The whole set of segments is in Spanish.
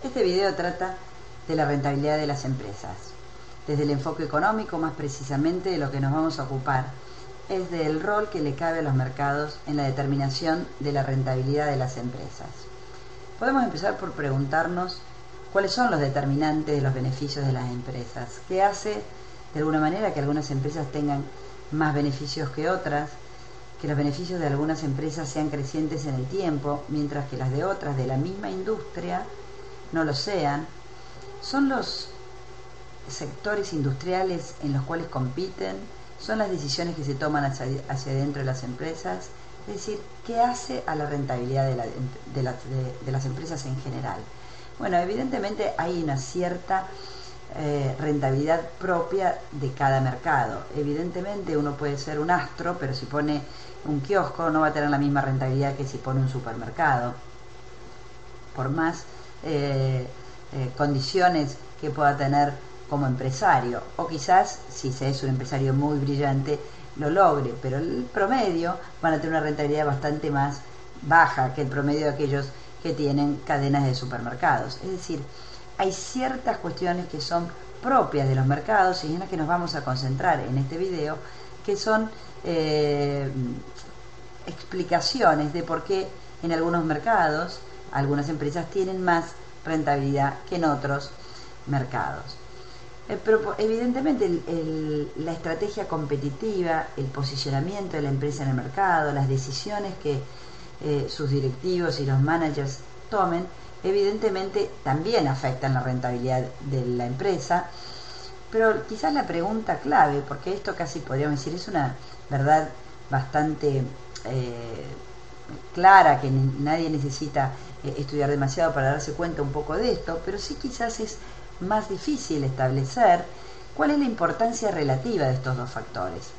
Este video trata de la rentabilidad de las empresas. Desde el enfoque económico, más precisamente, de lo que nos vamos a ocupar es del rol que le cabe a los mercados en la determinación de la rentabilidad de las empresas. Podemos empezar por preguntarnos cuáles son los determinantes de los beneficios de las empresas. ¿Qué hace de alguna manera que algunas empresas tengan más beneficios que otras? Que los beneficios de algunas empresas sean crecientes en el tiempo, mientras que las de otras de la misma industria no lo sean. Son los sectores industriales en los cuales compiten, son las decisiones que se toman hacia adentro de las empresas, es decir, ¿qué hace a la rentabilidad de las empresas en general? Bueno, evidentemente hay una cierta rentabilidad propia de cada mercado. Evidentemente uno puede ser un astro, pero si pone un kiosco no va a tener la misma rentabilidad que si pone un supermercado, por más condiciones que pueda tener como empresario, o quizás si se es un empresario muy brillante lo logre, pero el promedio van a tener una rentabilidad bastante más baja que el promedio de aquellos que tienen cadenas de supermercados. Es decir, hay ciertas cuestiones que son propias de los mercados y en las que nos vamos a concentrar en este video, que son explicaciones de por qué en algunos mercados algunas empresas tienen más rentabilidad que en otros mercados. Pero evidentemente la estrategia competitiva, el posicionamiento de la empresa en el mercado, las decisiones que sus directivos y los managers tomen, evidentemente también afectan la rentabilidad de la empresa. Pero quizás la pregunta clave, porque esto casi podríamos decir es una verdad bastante clara, que nadie necesita estudiar demasiado para darse cuenta un poco de esto, pero sí quizás es más difícil establecer cuál es la importancia relativa de estos dos factores.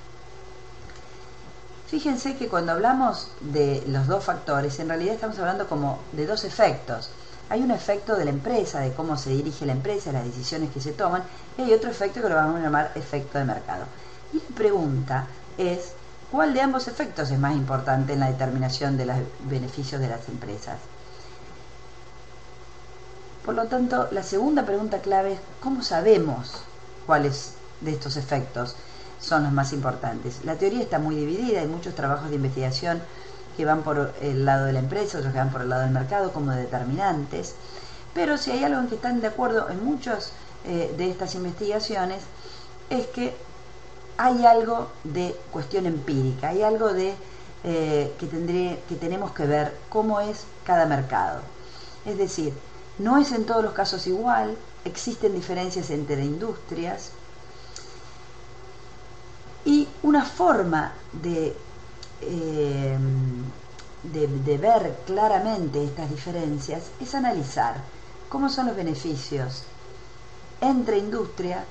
Fíjense que cuando hablamos de los dos factores, en realidad estamos hablando como de dos efectos. Hay un efecto de la empresa, de cómo se dirige la empresa, las decisiones que se toman, y hay otro efecto que lo vamos a llamar efecto de mercado. Y la pregunta es, ¿cuál de ambos efectos es más importante en la determinación de los beneficios de las empresas? Por lo tanto, la segunda pregunta clave es, ¿cómo sabemos cuáles de estos efectos son los más importantes? La teoría está muy dividida, hay muchos trabajos de investigación que van por el lado de la empresa, otros que van por el lado del mercado como determinantes, pero si hay algo en que están de acuerdo en muchas de estas investigaciones, es que hay algo de cuestión empírica, hay algo de que tenemos que ver cómo es cada mercado. Es decir, no es en todos los casos igual, existen diferencias entre industrias, y una forma de ver claramente estas diferencias es analizar cómo son los beneficios entre industria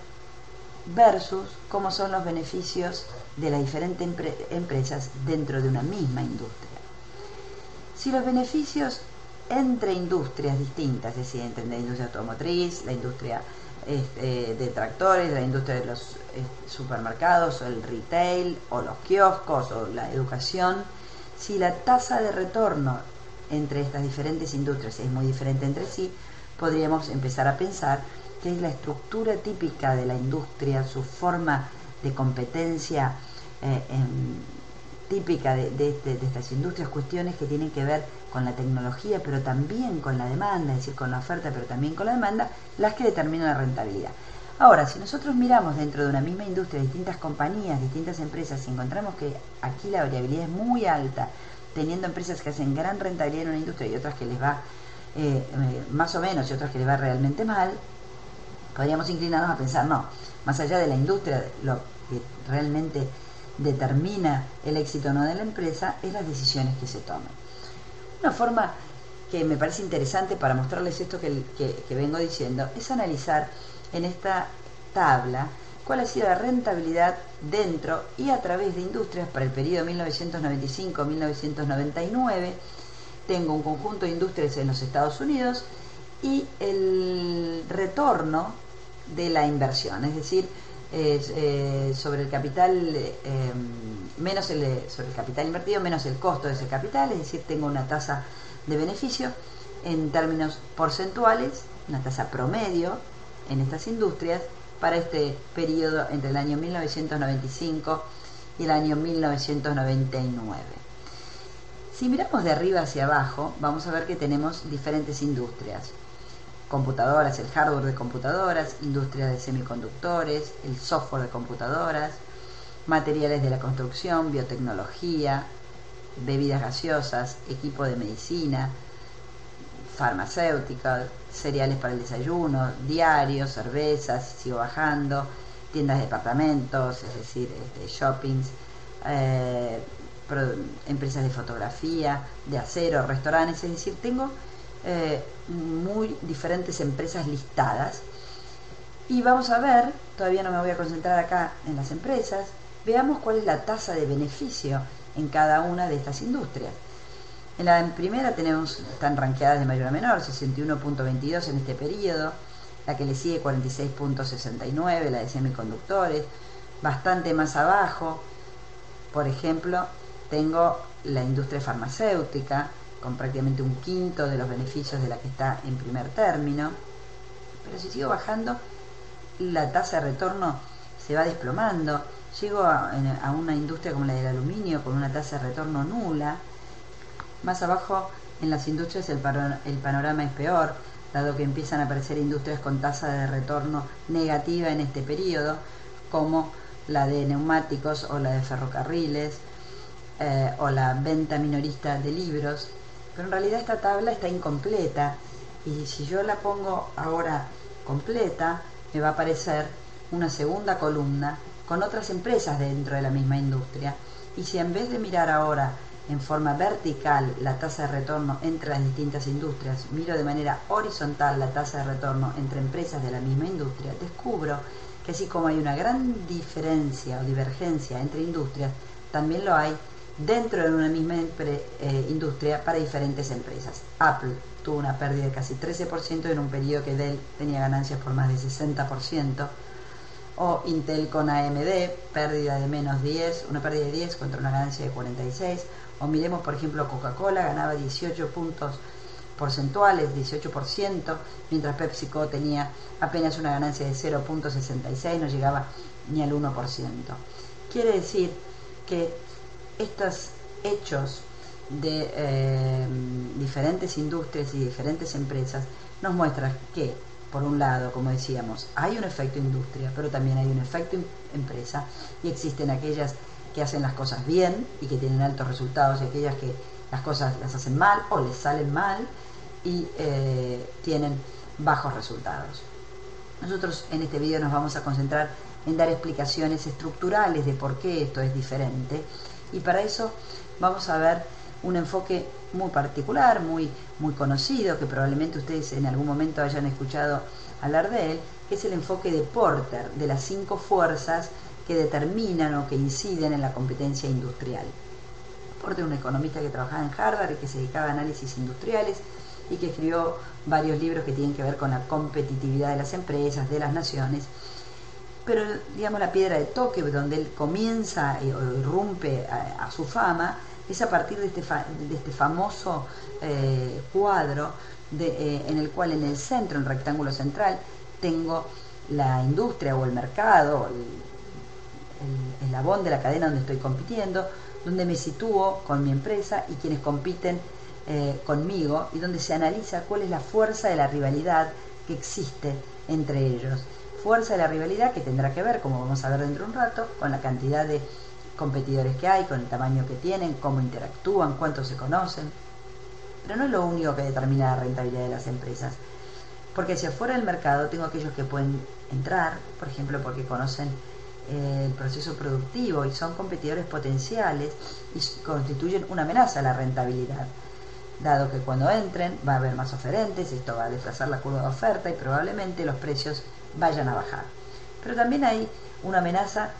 versus cómo son los beneficios de las diferentes empresas dentro de una misma industria. Si los beneficios entre industrias distintas, es decir, entre la industria automotriz, la industria de tractores, la industria de los supermercados, o el retail, o los kioscos, o la educación, si la tasa de retorno entre estas diferentes industrias es muy diferente entre sí, podríamos empezar a pensar que es la estructura típica de la industria, su forma de competencia típica de estas industrias, cuestiones que tienen que ver con la tecnología, pero también con la demanda, es decir, con la oferta, pero también con la demanda, las que determinan la rentabilidad. Ahora, si nosotros miramos dentro de una misma industria distintas compañías, distintas empresas, y encontramos que aquí la variabilidad es muy alta, teniendo empresas que hacen gran rentabilidad en una industria y otras que les va más o menos y otras que les va realmente mal, podríamos inclinarnos a pensar, no, más allá de la industria, lo que realmente determina el éxito o no de la empresa es las decisiones que se toman. Una forma que me parece interesante para mostrarles esto que vengo diciendo es analizar en esta tabla cuál ha sido la rentabilidad dentro y a través de industrias para el periodo 1995-1999. Tengo un conjunto de industrias en los Estados Unidos y el retorno de la inversión, es decir, sobre el capital sobre el capital invertido menos el costo de ese capital, es decir, tengo una tasa de beneficio en términos porcentuales, una tasa promedio en estas industrias para este periodo entre el año 1995 y el año 1999. Si miramos de arriba hacia abajo, vamos a ver que tenemos diferentes industrias. Computadoras, el hardware de computadoras, industria de semiconductores, el software de computadoras, materiales de la construcción, biotecnología, bebidas gaseosas, equipo de medicina, farmacéutica, cereales para el desayuno, diarios, cervezas, sigo bajando, tiendas de departamentos, es decir, shoppings, empresas de fotografía, de acero, restaurantes, es decir, tengo muy diferentes empresas listadas. Y vamos a ver, todavía no me voy a concentrar acá en las empresas, veamos cuál es la tasa de beneficio en cada una de estas industrias. En la primera tenemos, están rankeadas de mayor a menor, 61.22 en este periodo, la que le sigue 46.69, la de semiconductores, bastante más abajo, por ejemplo, tengo la industria farmacéutica, con prácticamente un quinto de los beneficios de la que está en primer término, pero si sigo bajando, la tasa de retorno se va desplomando, llego a una industria como la del aluminio con una tasa de retorno nula. Más abajo en las industrias el panorama es peor, dado que empiezan a aparecer industrias con tasa de retorno negativa en este periodo, como la de neumáticos o la de ferrocarriles, o la venta minorista de libros. Pero en realidad esta tabla está incompleta, y si yo la pongo ahora completa, me va a aparecer una segunda columna con otras empresas dentro de la misma industria. Y si en vez de mirar ahora en forma vertical la tasa de retorno entre las distintas industrias, miro de manera horizontal la tasa de retorno entre empresas de la misma industria, descubro que así como hay una gran diferencia o divergencia entre industrias, también lo hay dentro de una misma industria para diferentes empresas. Apple tuvo una pérdida de casi 13% en un periodo que Dell tenía ganancias por más de 60%, o Intel con AMD, pérdida de menos 10, una pérdida de 10 contra una ganancia de 46, o miremos por ejemplo Coca-Cola, ganaba 18 puntos porcentuales, 18%, mientras PepsiCo tenía apenas una ganancia de 0.66, no llegaba ni al 1%. Quiere decir que estos hechos de diferentes industrias y diferentes empresas nos muestran que, por un lado, como decíamos, hay un efecto industria, pero también hay un efecto empresa, y existen aquellas que hacen las cosas bien y que tienen altos resultados, y aquellas que las cosas las hacen mal o les salen mal y tienen bajos resultados. Nosotros en este video nos vamos a concentrar en dar explicaciones estructurales de por qué esto es diferente, y para eso vamos a ver un enfoque muy particular, muy conocido, que probablemente ustedes en algún momento hayan escuchado hablar de él, que es el enfoque de Porter, de las 5 fuerzas que determinan o que inciden en la competencia industrial. Porter es un economista que trabajaba en Harvard y que se dedicaba a análisis industriales y que escribió varios libros que tienen que ver con la competitividad de las empresas, de las naciones. Pero, digamos, la piedra de toque donde él comienza o irrumpe a su fama es a partir de este famoso cuadro en el cual en el centro, en el rectángulo central, tengo la industria o el mercado, el eslabón de la cadena donde estoy compitiendo, donde me sitúo con mi empresa y quienes compiten conmigo, y donde se analiza cuál es la fuerza de la rivalidad que existe entre ellos. Fuerza de la rivalidad que tendrá que ver, como vamos a ver dentro de un rato, con la cantidad de competidores que hay, con el tamaño que tienen, cómo interactúan, cuántos se conocen. Pero no es lo único que determina la rentabilidad de las empresas, porque hacia afuera del mercado tengo aquellos que pueden entrar, por ejemplo, porque conocen el proceso productivo y son competidores potenciales y constituyen una amenaza a la rentabilidad, dado que cuando entren va a haber más oferentes, esto va a desplazar la curva de oferta y probablemente los precios vayan a bajar. Pero también hay una amenaza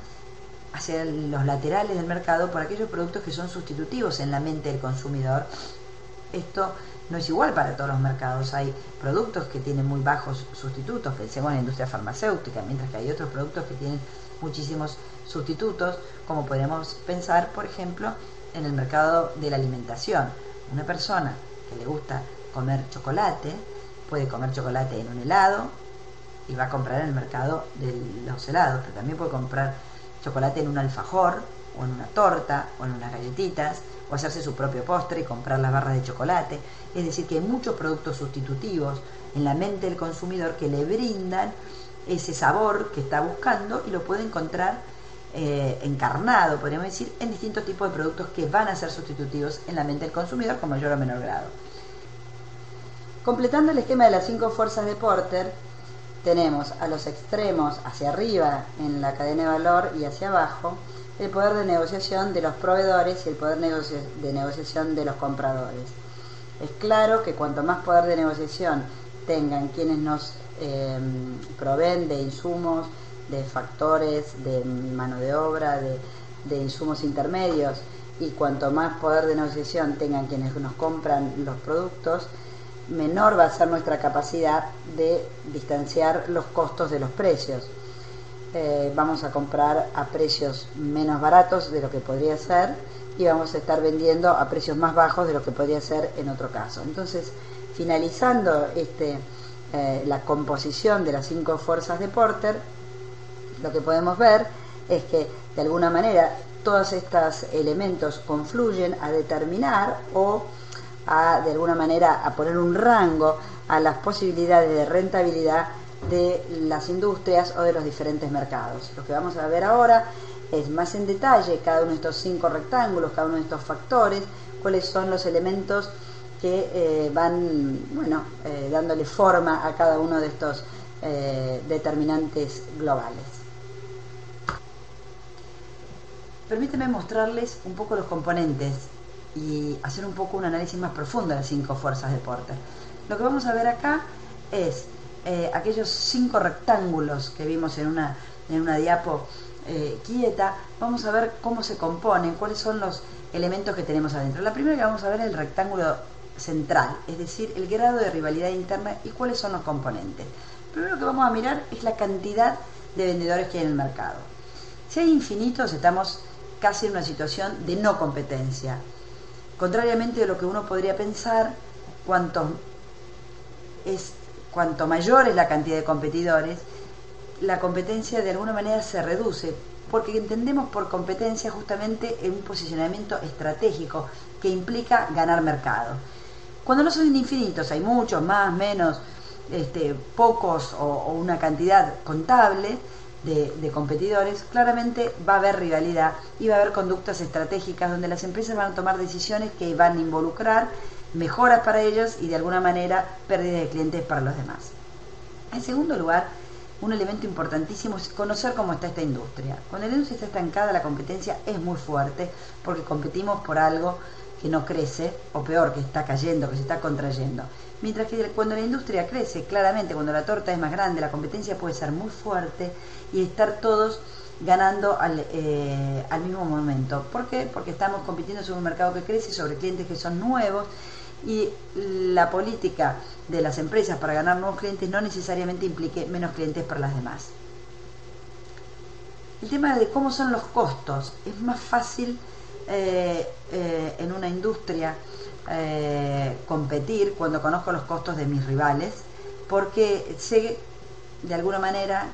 hacia los laterales del mercado por aquellos productos que son sustitutivos en la mente del consumidor. Esto no es igual para todos los mercados. Hay productos que tienen muy bajos sustitutos, pensemos en la industria farmacéutica, mientras que hay otros productos que tienen muchísimos sustitutos, como podemos pensar, por ejemplo, en el mercado de la alimentación. Una persona que le gusta comer chocolate, puede comer chocolate en un helado y va a comprar en el mercado de los helados, pero también puede comprar chocolate en un alfajor, o en una torta, o en unas galletitas, o hacerse su propio postre y comprar las barras de chocolate. Es decir, que hay muchos productos sustitutivos en la mente del consumidor que le brindan ese sabor que está buscando y lo puede encontrar encarnado, podríamos decir, en distintos tipos de productos que van a ser sustitutivos en la mente del consumidor con mayor o menor grado. Completando el esquema de las 5 fuerzas de Porter, tenemos a los extremos hacia arriba en la cadena de valor y hacia abajo el poder de negociación de los proveedores y el poder de negociación de los compradores. Es claro que cuanto más poder de negociación tengan quienes nos proveen de insumos, de factores, de mano de obra, de insumos intermedios, y cuanto más poder de negociación tengan quienes nos compran los productos, menor va a ser nuestra capacidad de distanciar los costos de los precios. Vamos a comprar a precios menos baratos de lo que podría ser y vamos a estar vendiendo a precios más bajos de lo que podría ser en otro caso. Entonces, finalizando la composición de las 5 fuerzas de Porter, lo que podemos ver es que de alguna manera todos estos elementos confluyen a determinar o de alguna manera a poner un rango a las posibilidades de rentabilidad de las industrias o de los diferentes mercados. Lo que vamos a ver ahora es más en detalle cada uno de estos 5 rectángulos, cada uno de estos factores, cuáles son los elementos que van dándole forma a cada uno de estos determinantes globales. Permíteme mostrarles un poco los componentes y hacer un poco un análisis más profundo de las 5 fuerzas de Porter. Lo que vamos a ver acá es aquellos 5 rectángulos que vimos en una diapo quieta. Vamos a ver cómo se componen, cuáles son los elementos que tenemos adentro. La primera que vamos a ver es el rectángulo central, es decir, el grado de rivalidad interna y cuáles son los componentes. Lo primero que vamos a mirar es la cantidad de vendedores que hay en el mercado. Si hay infinitos, estamos casi en una situación de no competencia. Contrariamente de lo que uno podría pensar, cuanto mayor es la cantidad de competidores, la competencia de alguna manera se reduce, porque entendemos por competencia justamente un posicionamiento estratégico que implica ganar mercado. Cuando no son infinitos, hay muchos, más, menos, pocos o una cantidad contable de competidores, claramente va a haber rivalidad y va a haber conductas estratégicas donde las empresas van a tomar decisiones que van a involucrar mejoras para ellos y de alguna manera pérdidas de clientes para los demás. En segundo lugar, un elemento importantísimo es conocer cómo está esta industria. Cuando la industria está estancada, la competencia es muy fuerte porque competimos por algo que no crece, o peor, que está cayendo, que se está contrayendo. Mientras que cuando la industria crece, claramente, cuando la torta es más grande, la competencia puede ser muy fuerte y estar todos ganando al mismo momento. ¿Por qué? Porque estamos compitiendo sobre un mercado que crece, sobre clientes que son nuevos, y la política de las empresas para ganar nuevos clientes no necesariamente implique menos clientes para las demás. El tema de cómo son los costos. Es más fácil en una industria competir cuando conozco los costos de mis rivales, porque sé de alguna manera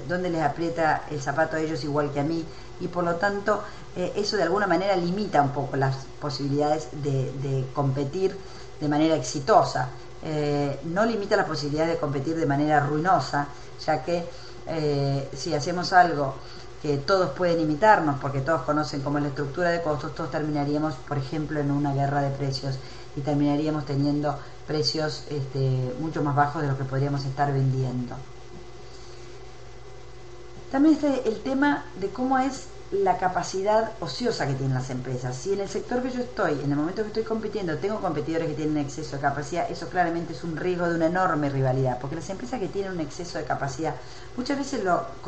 dónde les aprieta el zapato a ellos igual que a mí, y por lo tanto eso de alguna manera limita un poco las posibilidades de competir de manera exitosa. No limita las posibilidades de competir de manera ruinosa, ya que si hacemos algo que todos pueden imitarnos, porque todos conocen cómo es la estructura de costos, todos terminaríamos, por ejemplo, en una guerra de precios y terminaríamos teniendo precios mucho más bajos de lo que podríamos estar vendiendo. También está el tema de cómo es la capacidad ociosa que tienen las empresas. Si en el sector que yo estoy, en el momento que estoy compitiendo, tengo competidores que tienen exceso de capacidad, eso claramente es un riesgo de una enorme rivalidad, porque las empresas que tienen un exceso de capacidad, muchas veces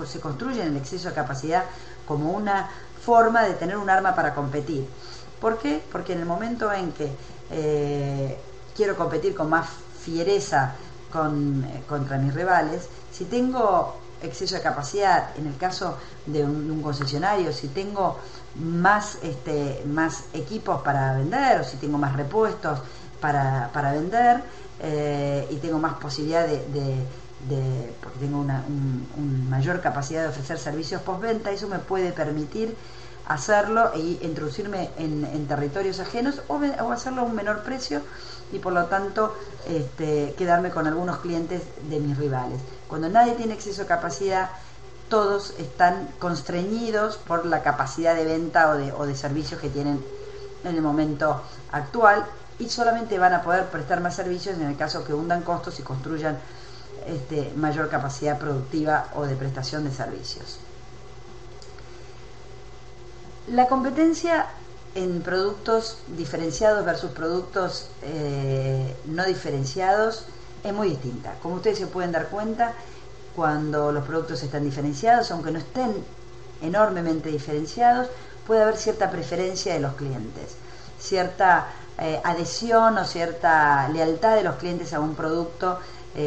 se construyen el exceso de capacidad como una forma de tener un arma para competir. ¿Por qué? Porque en el momento en que quiero competir con más fiereza contra mis rivales, si tengo exceso de capacidad, en el caso de un concesionario, si tengo más equipos para vender, o si tengo más repuestos para vender, y tengo más posibilidad porque tengo una mayor capacidad de ofrecer servicios postventa. Eso me puede permitir hacerlo y introducirme en territorios ajenos, o hacerlo a un menor precio, y por lo tanto quedarme con algunos clientes de mis rivales. Cuando nadie tiene exceso de capacidad, todos están constreñidos por la capacidad de venta o de servicios que tienen en el momento actual, y solamente van a poder prestar más servicios en el caso que hundan costos y construyan mayor capacidad productiva o de prestación de servicios. La competencia en productos diferenciados versus productos no diferenciados es muy distinta. Como ustedes se pueden dar cuenta, cuando los productos están diferenciados, aunque no estén enormemente diferenciados, puede haber cierta preferencia de los clientes, cierta adhesión o cierta lealtad de los clientes a un producto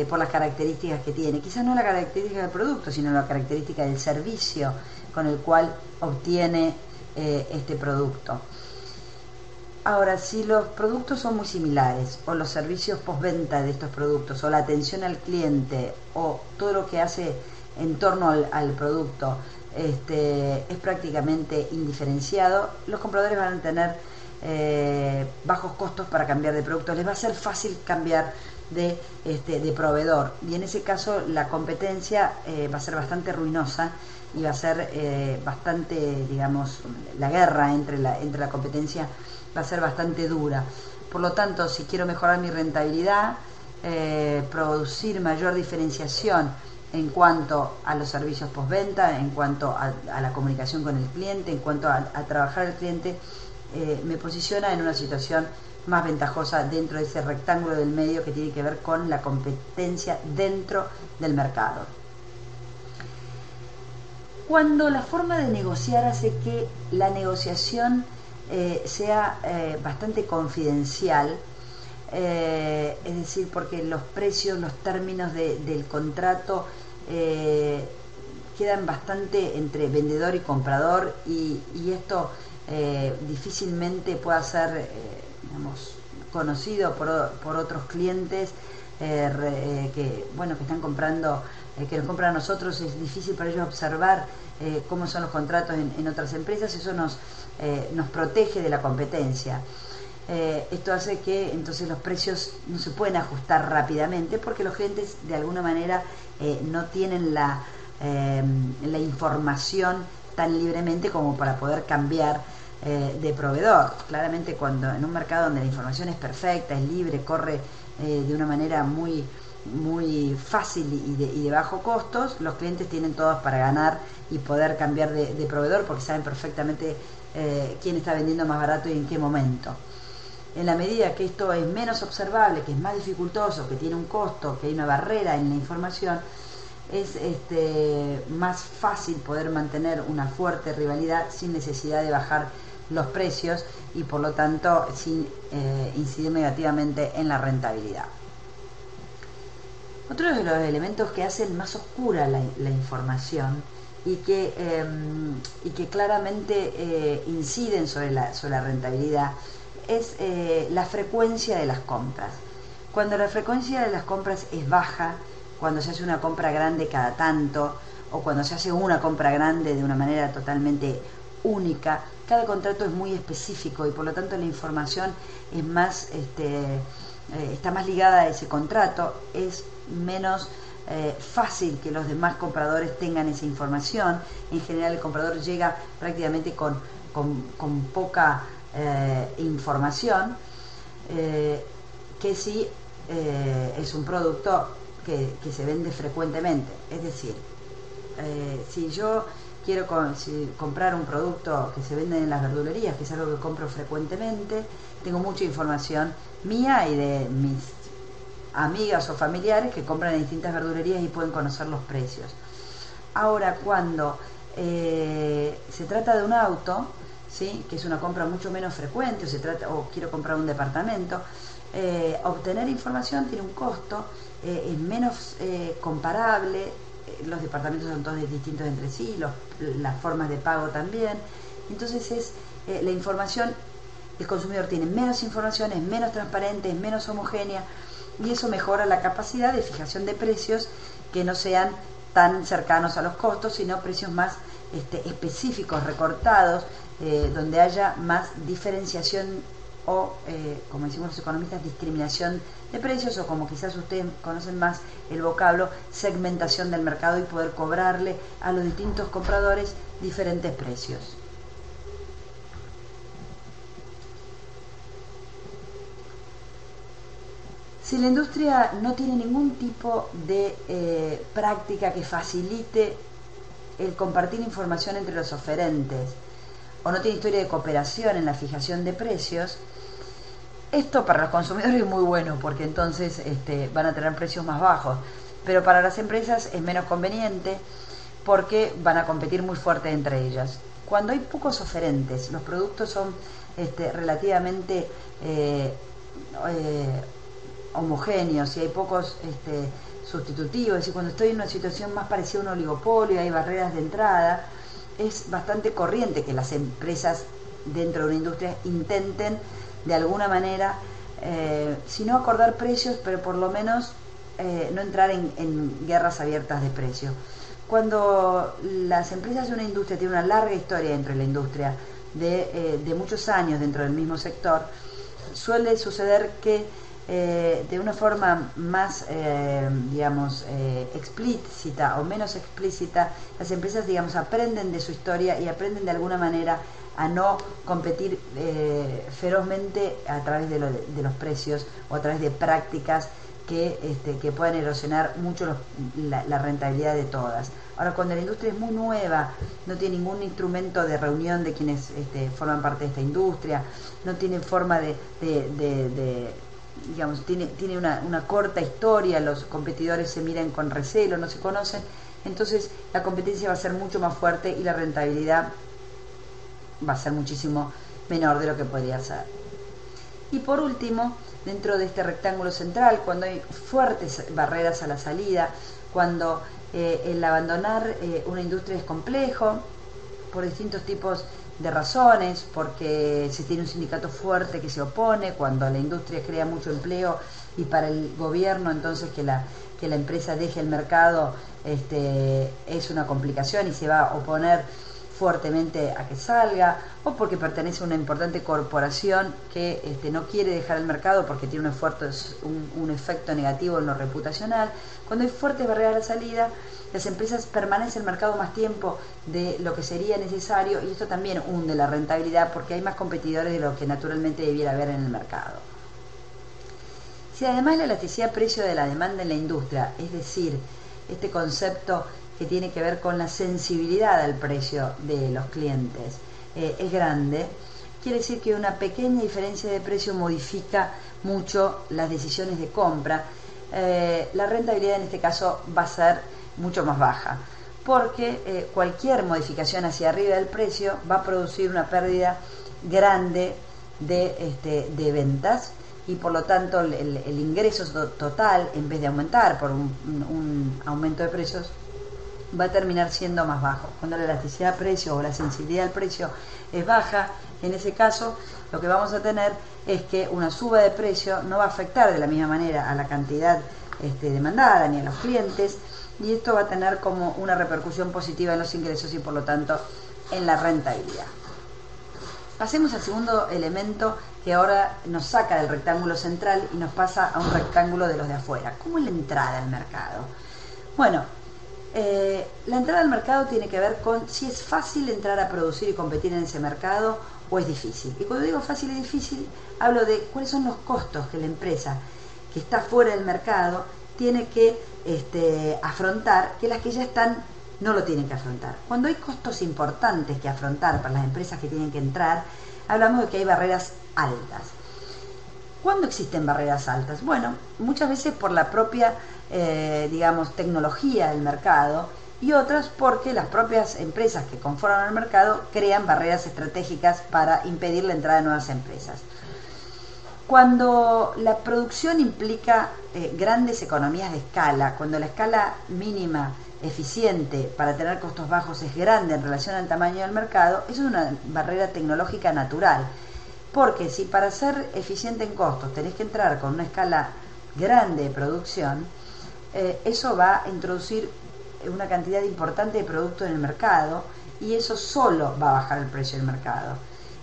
por las características que tiene. Quizás no la característica del producto, sino la característica del servicio con el cual obtiene este producto. Ahora, si los productos son muy similares, o los servicios postventa de estos productos, o la atención al cliente, o todo lo que hace en torno al producto es prácticamente indiferenciado, los compradores van a tener bajos costos para cambiar de producto. Les va a ser fácil cambiar de proveedor, y en ese caso la competencia va a ser bastante ruinosa, y va a ser bastante, digamos, la guerra entre la competencia va a ser bastante dura. Por lo tanto, si quiero mejorar mi rentabilidad, producir mayor diferenciación en cuanto a los servicios postventa, en cuanto a la comunicación con el cliente, en cuanto a trabajar al cliente, me posiciona en una situación más ventajosa dentro de ese rectángulo del medio que tiene que ver con la competencia dentro del mercado. Cuando la forma de negociar hace que la negociación sea bastante confidencial, es decir, porque los precios, los términos del contrato quedan bastante entre vendedor y comprador, y esto difícilmente pueda ser digamos, conocido por otros clientes que están comprando, que nos compran a nosotros. Es difícil para ellos observar cómo son los contratos en otras empresas. Eso nos protege de la competencia. Esto hace que entonces los precios no se pueden ajustar rápidamente, porque los clientes de alguna manera no tienen la información tan libremente como para poder cambiar de proveedor. Claramente, cuando en un mercado donde la información es perfecta, es libre, corre de una manera muy fácil y de bajo costos, los clientes tienen todos para ganar y poder cambiar de proveedor, porque saben perfectamente quién está vendiendo más barato y en qué momento. En la medida que esto es menos observable, que es más dificultoso, que tiene un costo, que hay una barrera en la información, es más fácil poder mantener una fuerte rivalidad sin necesidad de bajar los precios, y por lo tanto sin incidir negativamente en la rentabilidad. Otro de los elementos que hacen más oscura la información y que claramente inciden sobre la rentabilidad es la frecuencia de las compras. Cuando la frecuencia de las compras es baja, cuando se hace una compra grande cada tanto, o cuando se hace una compra grande de una manera totalmente única, cada contrato es muy específico, y por lo tanto la información es más está más ligada a ese contrato. Es menos fácil que los demás compradores tengan esa información. En general, el comprador llega prácticamente con poca información, que si es un producto que se vende frecuentemente. Es decir, si yo quiero comprar un producto que se vende en las verdulerías, que es algo que compro frecuentemente, tengo mucha información mía y de mis amigas o familiares que compran en distintas verdulerías y pueden conocer los precios. Ahora, cuando se trata de un auto, ¿sí?, que es una compra mucho menos frecuente, o quiero comprar un departamento, obtener información tiene un costo, es menos comparable. Los departamentos son todos distintos entre sí, las formas de pago también. Entonces la información el consumidor tiene menos información, es menos transparente, es menos homogénea, y eso mejora la capacidad de fijación de precios que no sean tan cercanos a los costos, sino precios más específicos, recortados, donde haya más diferenciación o, como decimos los economistas, discriminación de precios, o como quizás ustedes conocen más el vocablo, segmentación del mercado, y poder cobrarle a los distintos compradores diferentes precios. Si la industria no tiene ningún tipo de práctica que facilite el compartir información entre los oferentes, o no tiene historia de cooperación en la fijación de precios, esto para los consumidores es muy bueno, porque entonces van a tener precios más bajos, pero para las empresas es menos conveniente, porque van a competir muy fuerte entre ellas. Cuando hay pocos oferentes, los productos son relativamente homogéneos, y hay pocos sustitutivos, es decir, cuando estoy en una situación más parecida a un oligopolio, hay barreras de entrada, es bastante corriente que las empresas dentro de una industria intenten de alguna manera, si no acordar precios, pero por lo menos no entrar en guerras abiertas de precios. Cuando las empresas de una industria tienen una larga historia dentro de la industria, de muchos años dentro del mismo sector, suele suceder que de una forma más, explícita o menos explícita, las empresas, aprenden de su historia y aprenden de alguna manera a no competir ferozmente a través de los precios, o a través de prácticas que puedan erosionar mucho la rentabilidad de todas. Ahora, cuando la industria es muy nueva, no tiene ningún instrumento de reunión de quienes forman parte de esta industria, no tiene forma tiene una corta historia, los competidores se miran con recelo, no se conocen, entonces la competencia va a ser mucho más fuerte y la rentabilidad va a ser muchísimo menor de lo que podría ser. Y por último, dentro de este rectángulo central, cuando hay fuertes barreras a la salida, cuando el abandonar una industria es complejo por distintos tipos de razones, porque se tiene un sindicato fuerte que se opone, cuando la industria crea mucho empleo, y para el gobierno entonces que la empresa deje el mercado es una complicación y se va a oponer fuertemente a que salga, o porque pertenece a una importante corporación que no quiere dejar el mercado porque tiene un efecto negativo en lo reputacional. Cuando hay fuertes barreras a la salida, las empresas permanecen en el mercado más tiempo de lo que sería necesario, y esto también hunde la rentabilidad porque hay más competidores de lo que naturalmente debiera haber en el mercado. Si además la elasticidad precio de la demanda en la industria, es decir, este concepto que tiene que ver con la sensibilidad al precio de los clientes, es grande, quiere decir que una pequeña diferencia de precio modifica mucho las decisiones de compra. La rentabilidad en este caso va a ser mucho más baja, porque cualquier modificación hacia arriba del precio va a producir una pérdida grande de ventas, y por lo tanto el ingreso total, en vez de aumentar por un aumento de precios, va a terminar siendo más bajo. Cuando la elasticidad de precio o la sensibilidad al precio es baja, en ese caso lo que vamos a tener es que una suba de precio no va a afectar de la misma manera a la cantidad demandada ni a los clientes, y esto va a tener como una repercusión positiva en los ingresos y por lo tanto en la rentabilidad. Pasemos al segundo elemento, que ahora nos saca del rectángulo central y nos pasa a un rectángulo de los de afuera. ¿Cómo es la entrada al mercado? Bueno, la entrada al mercado tiene que ver con si es fácil entrar a producir y competir en ese mercado o es difícil. Y cuando digo fácil y difícil, hablo de cuáles son los costos que la empresa que está fuera del mercado tiene que afrontar, que las que ya están no lo tienen que afrontar. Cuando hay costos importantes que afrontar para las empresas que tienen que entrar, hablamos de que hay barreras altas. ¿Cuándo existen barreras altas? Bueno, muchas veces por la propia tecnología del mercado, y otras porque las propias empresas que conforman el mercado crean barreras estratégicas para impedir la entrada de nuevas empresas. Cuando la producción implica grandes economías de escala, cuando la escala mínima eficiente para tener costos bajos es grande en relación al tamaño del mercado, eso es una barrera tecnológica natural. Porque si para ser eficiente en costos tenés que entrar con una escala grande de producción, eso va a introducir una cantidad importante de producto en el mercado y eso solo va a bajar el precio del mercado.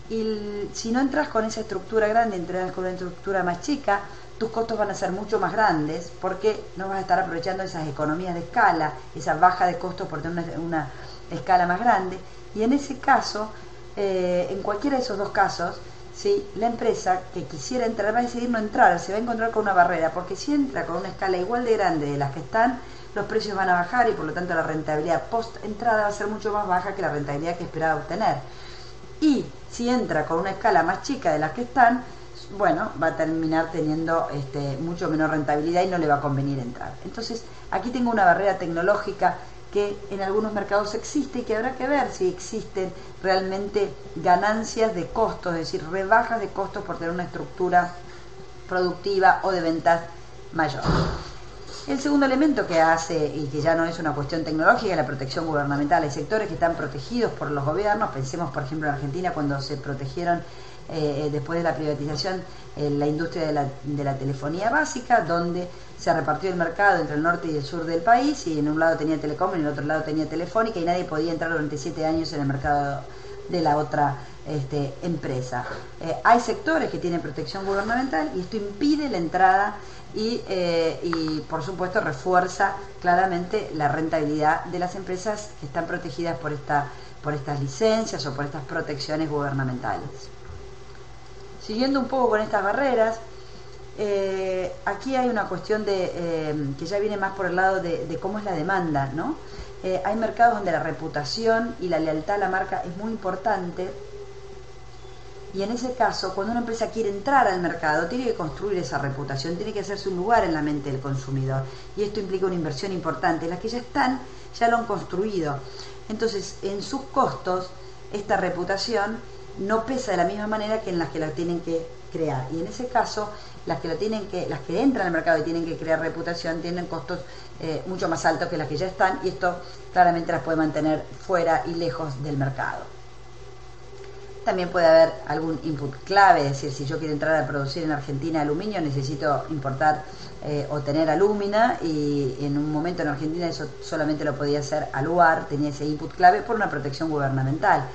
Y si no entras con esa estructura grande, entras con una estructura más chica, tus costos van a ser mucho más grandes porque no vas a estar aprovechando esas economías de escala, esa baja de costos por tener una escala más grande. Y en ese caso, en cualquiera de esos dos casos, ¿sí?, la empresa que quisiera entrar va a decidir no entrar, se va a encontrar con una barrera, porque si entra con una escala igual de grande de las que están, los precios van a bajar y por lo tanto la rentabilidad post entrada va a ser mucho más baja que la rentabilidad que esperaba obtener. Y si entra con una escala más chica de las que están, bueno, va a terminar teniendo mucho menor rentabilidad y no le va a convenir entrar. Entonces, aquí tengo una barrera tecnológica que en algunos mercados existe y que habrá que ver si existen realmente ganancias de costos, es decir, rebajas de costos por tener una estructura productiva o de ventas mayor. El segundo elemento que hace, y que ya no es una cuestión tecnológica, es la protección gubernamental. Hay sectores que están protegidos por los gobiernos. Pensemos, por ejemplo, en Argentina, cuando se protegieron después de la privatización la industria de la telefonía básica, donde se repartió el mercado entre el norte y el sur del país, y en un lado tenía Telecom y en el otro lado tenía Telefónica, y nadie podía entrar durante 7 años en el mercado de la otra empresa. Hay sectores que tienen protección gubernamental y esto impide la entrada y por supuesto refuerza claramente la rentabilidad de las empresas que están protegidas por estas licencias o por estas protecciones gubernamentales. Siguiendo un poco con estas barreras, aquí hay una cuestión que ya viene más por el lado de cómo es la demanda, ¿no? Hay mercados donde la reputación y la lealtad a la marca es muy importante, y en ese caso, cuando una empresa quiere entrar al mercado, tiene que construir esa reputación, tiene que hacerse un lugar en la mente del consumidor, y esto implica una inversión importante. Las que ya están, ya lo han construido. Entonces, en sus costos, esta reputación no pesa de la misma manera que en las que la tienen que crear, y en ese caso las que entran al mercado y tienen que crear reputación tienen costos mucho más altos que las que ya están, y esto claramente las puede mantener fuera y lejos del mercado. También puede haber algún input clave, es decir, si yo quiero entrar a producir en Argentina aluminio, necesito importar o tener alúmina, y en un momento en Argentina eso solamente lo podía hacer Aluar, tenía ese input clave por una protección gubernamental.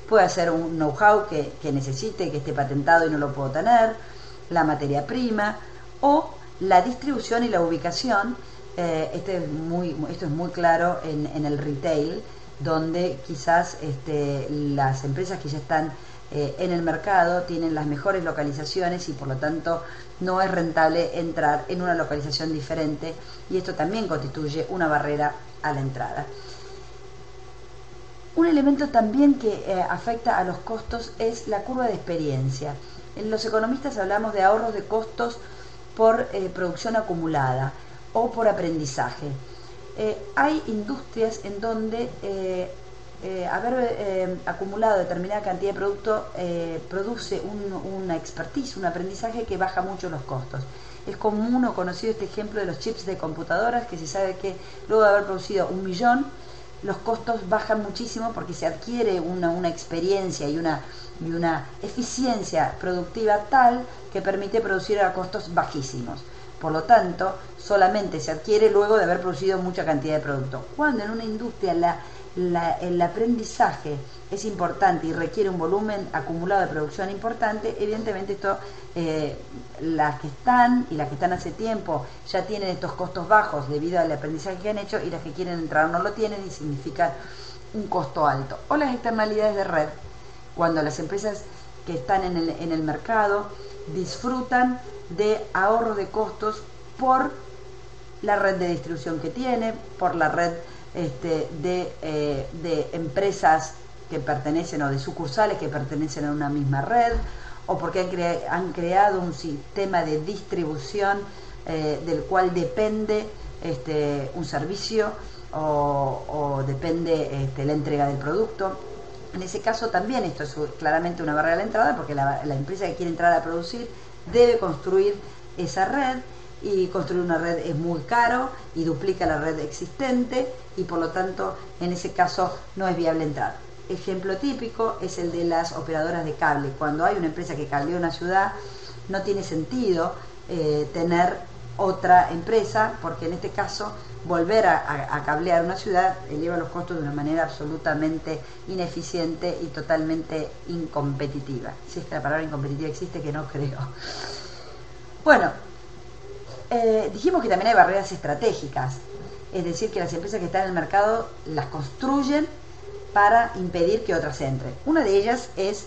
Puede ser un know-how que necesite, que esté patentado y no lo puedo tener, la materia prima o la distribución y la ubicación. Esto es muy claro en el retail, donde quizás las empresas que ya están en el mercado tienen las mejores localizaciones y por lo tanto no es rentable entrar en una localización diferente, y esto también constituye una barrera a la entrada. Un elemento también que afecta a los costos es la curva de experiencia. Los economistas hablamos de ahorros de costos por producción acumulada o por aprendizaje. Hay industrias en donde haber acumulado determinada cantidad de producto produce una expertise, un aprendizaje que baja mucho los costos. Es común o conocido este ejemplo de los chips de computadoras, que se sabe que luego de haber producido 1 millón, los costos bajan muchísimo porque se adquiere una experiencia y una eficiencia productiva tal que permite producir a costos bajísimos. Por lo tanto, solamente se adquiere luego de haber producido mucha cantidad de producto. Cuando en una industria el aprendizaje es importante y requiere un volumen acumulado de producción importante, evidentemente esto, las que están y las que están hace tiempo ya tienen estos costos bajos debido al aprendizaje que han hecho, y las que quieren entrar no lo tienen y significa un costo alto. O las externalidades de red, cuando las empresas que están en el mercado disfrutan de ahorro de costos por la red de distribución que tiene, por la red de empresas que pertenecen o de sucursales que pertenecen a una misma red, o porque han creado un sistema de distribución del cual depende un servicio o depende la entrega del producto. En ese caso también esto es claramente una barrera a la entrada, porque la empresa que quiere entrar a producir debe construir esa red, y construir una red es muy caro y duplica la red existente, y por lo tanto en ese caso no es viable entrar. ejemplo típico es el de las operadoras de cable. Cuando hay una empresa que cablea una ciudad, no tiene sentido tener otra empresa, porque en este caso volver a cablear una ciudad eleva los costos de una manera absolutamente ineficiente y totalmente incompetitiva. Si esta palabra incompetitiva existe, que no creo. Bueno, dijimos que también hay barreras estratégicas, es decir, que las empresas que están en el mercado las construyen para impedir que otras entren. Una de ellas es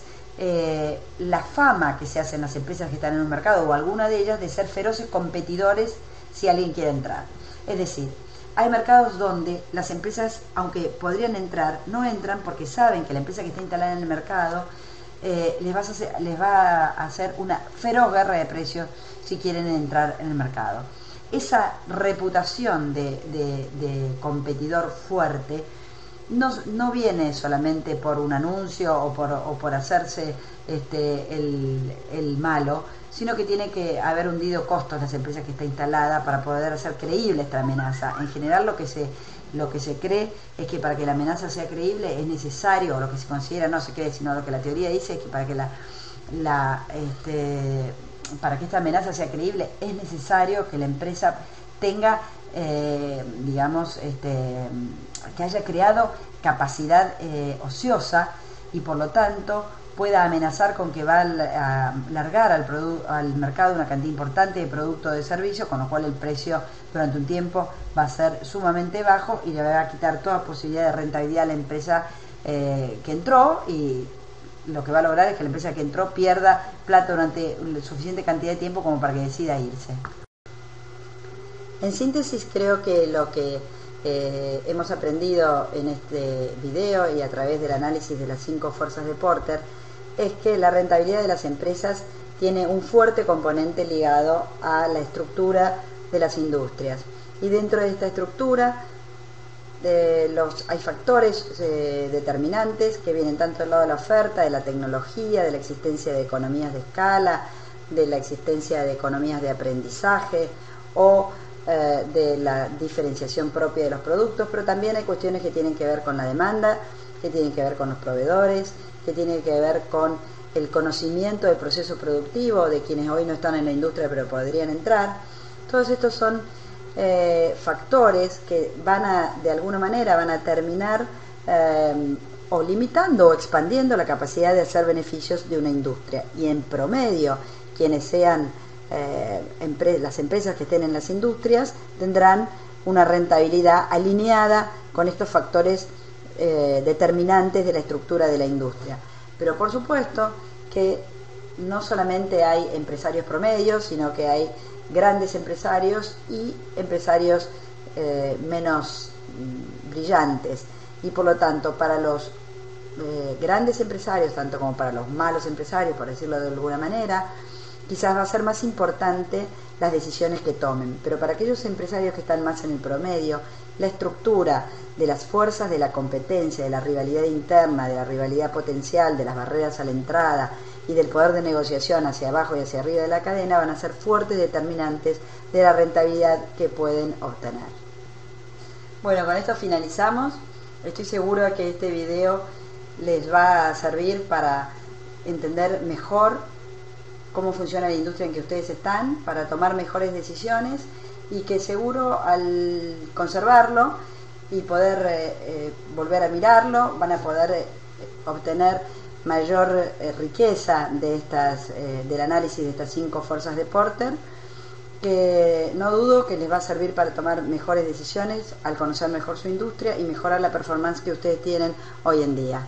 la fama que se hace en las empresas que están en un mercado, o alguna de ellas, de ser feroces competidores si alguien quiere entrar. Es decir, hay mercados donde las empresas, aunque podrían entrar, no entran porque saben que la empresa que está instalada en el mercado les va a hacer una feroz guerra de precios si quieren entrar en el mercado. Esa reputación de competidor fuerte no viene solamente por un anuncio o por hacerse el malo, sino que tiene que haber hundido costos las empresas que está instalada para poder hacer creíble esta amenaza. En general lo que se cree es que para que la amenaza sea creíble es necesario, o lo que se considera, no se cree, sino lo que la teoría dice, es que para que esta amenaza sea creíble es necesario que la empresa tenga, que haya creado capacidad ociosa y por lo tanto pueda amenazar con que va a largar al mercado una cantidad importante de productos o de servicios, con lo cual el precio durante un tiempo va a ser sumamente bajo y le va a quitar toda posibilidad de rentabilidad a la empresa que entró, y lo que va a lograr es que la empresa que entró pierda plata durante suficiente cantidad de tiempo como para que decida irse. En síntesis, creo que lo que hemos aprendido en este video y a través del análisis de las 5 fuerzas de Porter es que la rentabilidad de las empresas tiene un fuerte componente ligado a la estructura de las industrias, y dentro de esta estructura hay factores determinantes que vienen tanto del lado de la oferta, de la tecnología, de la existencia de economías de escala, de la existencia de economías de aprendizaje o de la diferenciación propia de los productos, pero también hay cuestiones que tienen que ver con la demanda, que tienen que ver con los proveedores, que tienen que ver con el conocimiento del proceso productivo de quienes hoy no están en la industria pero podrían entrar. Todos estos son factores que de alguna manera van a terminar o limitando o expandiendo la capacidad de hacer beneficios de una industria, y en promedio quienes sean las empresas que estén en las industrias tendrán una rentabilidad alineada con estos factores determinantes de la estructura de la industria. Pero por supuesto que no solamente hay empresarios promedios, sino que hay grandes empresarios y empresarios menos brillantes, y por lo tanto para los grandes empresarios, tanto como para los malos empresarios, por decirlo de alguna manera, quizás va a ser más importante las decisiones que tomen, pero para aquellos empresarios que están más en el promedio, la estructura de las fuerzas de la competencia, de la rivalidad interna, de la rivalidad potencial, de las barreras a la entrada y del poder de negociación hacia abajo y hacia arriba de la cadena van a ser fuertes determinantes de la rentabilidad que pueden obtener. Bueno, con esto finalizamos. Estoy seguro de que este video les va a servir para entender mejor cómo funciona la industria en que ustedes están, para tomar mejores decisiones, y que seguro al conservarlo y poder volver a mirarlo van a poder obtener mayor riqueza del análisis de estas 5 fuerzas de Porter, que no dudo que les va a servir para tomar mejores decisiones al conocer mejor su industria y mejorar la performance que ustedes tienen hoy en día.